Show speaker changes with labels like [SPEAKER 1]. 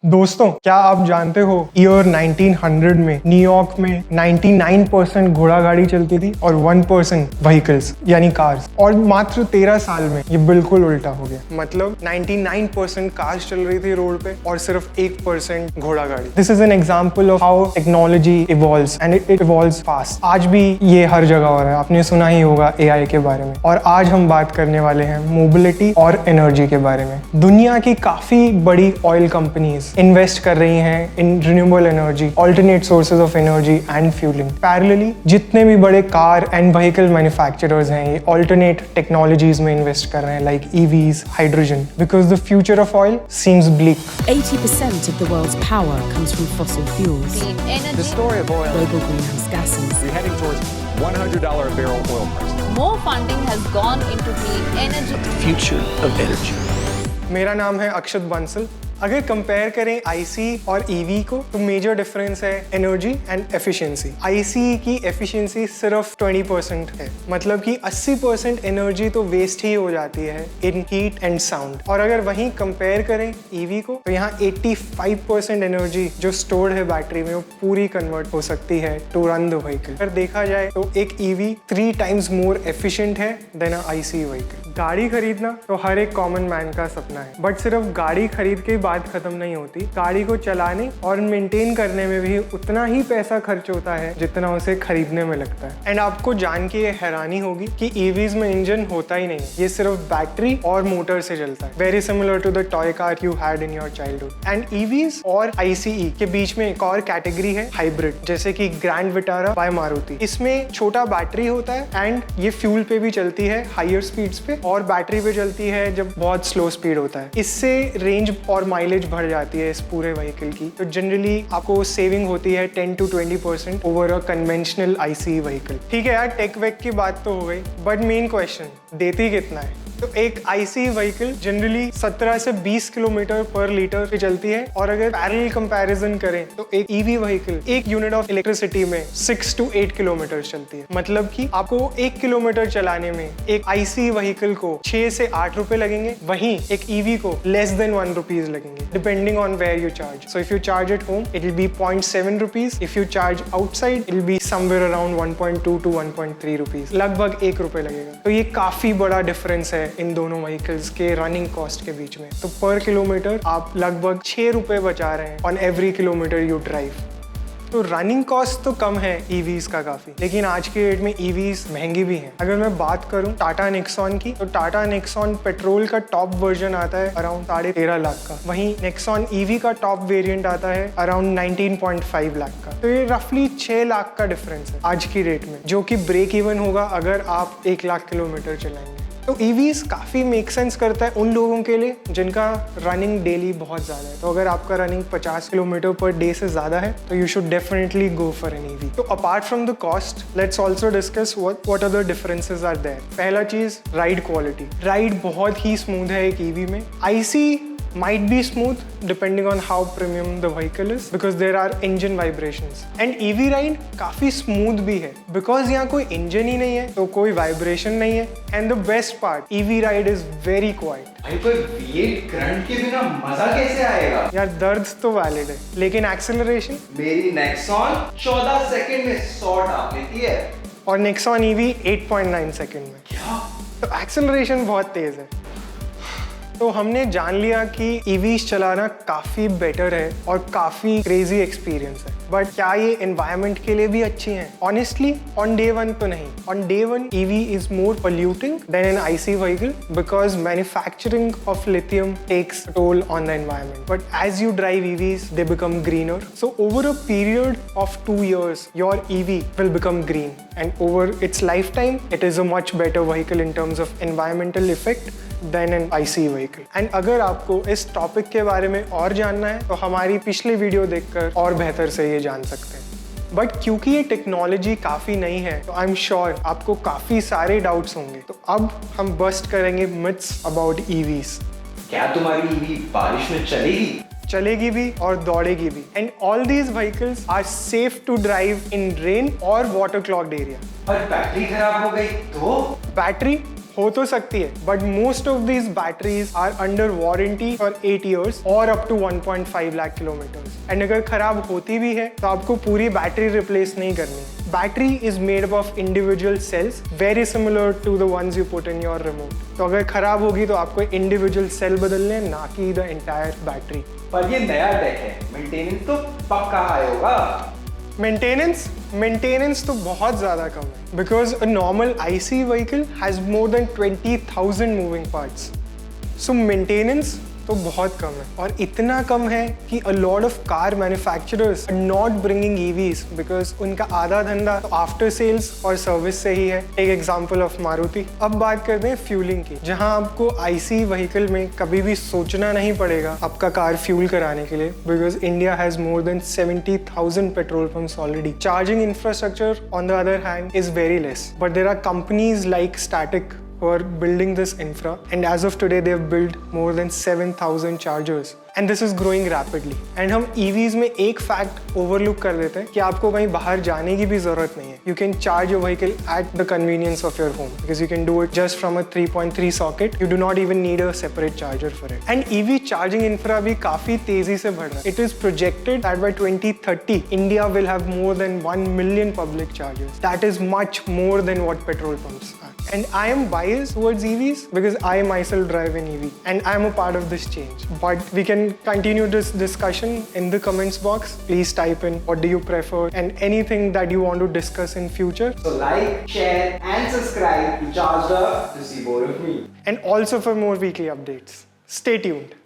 [SPEAKER 1] दोस्तों, क्या आप जानते हो ईयर 1900 में न्यूयॉर्क में 99% घोड़ा गाड़ी चलती थी और 1% व्हीकल्स यानी कार्स, और मात्र 13 साल में ये बिल्कुल उल्टा हो गया। मतलब 99% कार्स चल रही थी रोड पे और सिर्फ 1% घोड़ा गाड़ी। This is an example of how technology evolves and it evolves fast. आज भी ये हर जगह हो रहा है, आपने सुना ही होगा एआई के बारे में। और आज हम बात करने वाले हैं मोबिलिटी और एनर्जी के बारे में। दुनिया की काफी बड़ी ऑयल कंपनीज इन्वेस्ट कर रही हैं in renewable energy, alternate sources of energy and fuelling. Parallelly जितने भी बड़े कार एंड व्हीकल मैन्युफैक्चरर्स हैं ये ऑल्टरनेट टेक्नोलॉजीज में इन्वेस्ट कर रहे हैं, like EVs, hydrogen, because the future of oil seems bleak.
[SPEAKER 2] 80% of the world's power comes from fossil fuels.
[SPEAKER 3] Clean energy.
[SPEAKER 4] The story of oil.
[SPEAKER 2] Global greenhouse gases.
[SPEAKER 4] We're heading towards $100 a barrel oil price.
[SPEAKER 3] More funding has gone into clean energy.
[SPEAKER 5] Future of energy.
[SPEAKER 1] मेरा नाम है अक्षत बंसल। अगर compare करें IC और EV को तो major difference है energy and efficiency. IC की एफिशिएंसी सिर्फ 20% है, मतलब कि 80% एनर्जी तो वेस्ट ही हो जाती है इन हीट एंड साउंड। और अगर वहीं कंपेयर करें ईवी को तो यहाँ 85% एनर्जी जो स्टोर्ड है बैटरी में वो पूरी कन्वर्ट हो सकती है टू रन द व्हीकल। अगर देखा जाए तो एक ईवी 3 टाइम्स मोर एफिशिएंट है देन अ आईसी व्हीकल। गाड़ी खरीदना तो हर एक कॉमन मैन का सपना है, बट सिर्फ गाड़ी खरीद के बात खत्म नहीं होती। गाड़ी को चलाने और मेंटेन करने में भी उतना ही पैसा खर्च होता है जितना उसे खरीदने में लगता है। एंड आपको जान के ये हैरानी होगी कि ईवीज में इंजन होता ही नहीं, ये सिर्फ बैटरी और मोटर से चलता है। Very similar to the toy car you had in your childhood. And EVs और आईसीई के बीच में एक और कैटेगरी है हाइब्रिड, जैसे कि ग्रैंड विटारा बाय मारुति। इसमें छोटा बैटरी होता है एंड ये फ्यूल पे भी चलती है हायर स्पीड्स पे, और बैटरी पे चलती है जब बहुत स्लो स्पीड होता है। इससे रेंज और माइलेज बढ़ जाती है इस पूरे व्हीकल की। तो जनरली आपको सेविंग होती है 10 to 20% over a conventional IC vehicle. ठीक है यार, टेक वेक की बात तो हो गई, बट मेन क्वेश्चन देती कितना है? तो एक आईसी व्हीकल जनरली 17 से 20 किलोमीटर पर लीटर पे चलती है, और अगर पैरेलल कंपैरिजन करें तो एक EV vehicle 1 unit of electricity में 6 to 8 किलोमीटर चलती है। मतलब कि आपको 1 किलोमीटर चलाने में एक आईसी व्हीकल को 6 से 8 रुपए लगेंगे, वहीं एक ईवी को लेस देन 1 रुपीज लगेंगे, depending on where you charge. So if you charge at home it will be 0.7 rupees, if you charge outside it will be somewhere around 1.2 to 1.3 rupees, लगभग 1 रुपए लगेगा। तो ये काफी बड़ा डिफरेंस है इन दोनों व्हीकल्स के रनिंग कॉस्ट के बीच में। तो पर किलोमीटर आप लगभग 6 रुपए बचा रहे हैं on every kilometre you drive. तो रनिंग कॉस्ट तो कम है ईवीज का काफी, लेकिन आज के डेट में ईवीज महंगी भी हैं। अगर मैं बात करूं टाटा नेक्सॉन की, तो टाटा नेक्सॉन पेट्रोल का टॉप वर्जन आता है अराउंड 13.5 लाख का, वहीं नेक्सॉन ईवी का टॉप वेरिएंट आता है अराउंड 19.5 लाख का। तो ये रफली 6 लाख का डिफरेंस है आज की रेट में, जो कि ब्रेक इवन होगा अगर आप 1 लाख किलोमीटर चलाएंगे। तो ईवीज काफ़ी मेक सेंस करता है उन लोगों के लिए जिनका रनिंग डेली बहुत ज़्यादा है। तो अगर आपका रनिंग 50 किलोमीटर पर डे से ज़्यादा है तो you should definitely go for an EV. तो apart from the cost let's also discuss what are the differences are there. पहला चीज़, राइड क्वालिटी। राइड बहुत ही स्मूथ है एक ईवी में। IC might be smooth depending on how premium the vehicle is because there are engine vibrations, and EV ride काफी smooth भी है because यहाँ कोई engine ही नहीं है तो कोई vibration नहीं है, and the best part EV ride is very quiet।
[SPEAKER 6] भाई पर V8 करंट के बिना मजा कैसे आएगा?
[SPEAKER 1] यार दर्द तो वैलिड है, लेकिन एक्सेलरेशन
[SPEAKER 6] मेरी नेक्सॉन 14 सेकंड में 100 टाप लेती है
[SPEAKER 1] और नेक्सॉन EV 8.9 सेकंड में।
[SPEAKER 6] क्या?
[SPEAKER 1] तो एक्सेलरेशन बहुत तेज है। तो हमने जान लिया कि ईवीज चलाना काफ़ी बेटर है और काफ़ी क्रेजी एक्सपीरियंस है, बट क्या ये एनवायरनमेंट के लिए भी अच्छी हैं? ऑनेस्टली ऑन डे 1 तो नहीं। On day 1 EV is more polluting than an IC vehicle because manufacturing of lithium takes toll on the environment, but as you drive EVs they become greener. So over a period of 2 years your EV will become green, and over its lifetime it is a much better vehicle in terms of environmental effect than an IC vehicle। and अगर आपको इस topic के बारे में और जानना है तो हमारी पिछली वीडियो देखकर और बेहतर से ये जान सकते हैं। बट क्योंकि ये टेक्नोलॉजी काफ़ी नई है तो आई एम श्योर आपको काफ़ी सारे डाउट्स होंगे। तो अब हम बस्ट करेंगे मिथ्स अबाउट ईवीज।
[SPEAKER 6] क्या तुम्हारी ईवी बारिश में
[SPEAKER 1] चलेगी भी और दौड़ेगी भी, and all these vehicles are safe to drive in rain और वाटर क्लॉग्ड एरिया।
[SPEAKER 6] और बैटरी खराब हो गई तो?
[SPEAKER 1] बैटरी हो तो सकती है, but most of these batteries are under warranty for 8 years और up to 1.5 lakh kilometres. And अगर खराब होती भी है तो आपको पूरी बैटरी रिप्लेस नहीं करनी। Battery is made up of individual cells, very similar to the ones you put in your remote. तो अगर खराब होगी तो आपको इंडिविजुअल सेल बदलने, ना कि द एंटायर बैटरी।
[SPEAKER 6] पर ये नया टेक है, मेंटेनेंस तो पक्का हाई होगा।
[SPEAKER 1] मेंटेनेंस तो बहुत ज़्यादा कम है, because a normal IC vehicle has more than 20,000 moving parts. So maintenance तो बहुत कम है, और इतना कम है कि a lot of car manufacturers are not bringing EVs because उनका आधा धंधा तो आफ्टर सेल्स और सर्विस से ही है। एक एग्जांपल ऑफ मारुति। अब बात करते हैं फ्यूलिंग की, जहां आपको IC व्हीकल में कभी भी सोचना नहीं पड़ेगा आपका कार फ्यूल कराने के लिए, because India has more than 70,000 petrol pumps already. Charging infrastructure on the other hand is very less, but there are companies like Statiq who are building this infra, and as of today they have built more than 7,000 chargers, and this is growing rapidly. And हम EVs में एक fact overlook कर देते हैं कि आपको कहीं बाहर जाने की भी जरूरत नहीं है। You can charge your vehicle at the convenience of your home because you can do it just from a 3.3 socket. You do not even need a separate charger for it. And EV charging infra भी काफी तेजी से बढ़ रहा है। It is projected that by 2030 India will have more than 1 million public chargers. That is much more than what petrol pumps are. And I am biased towards EVs because I myself drive an EV and I am a part of this change. But we can continue this discussion in the comments box. Please type in what do you prefer and anything that you want to discuss in future.
[SPEAKER 6] So like, share and subscribe to Charged Up to see more of me.
[SPEAKER 1] And also for more weekly updates. Stay tuned.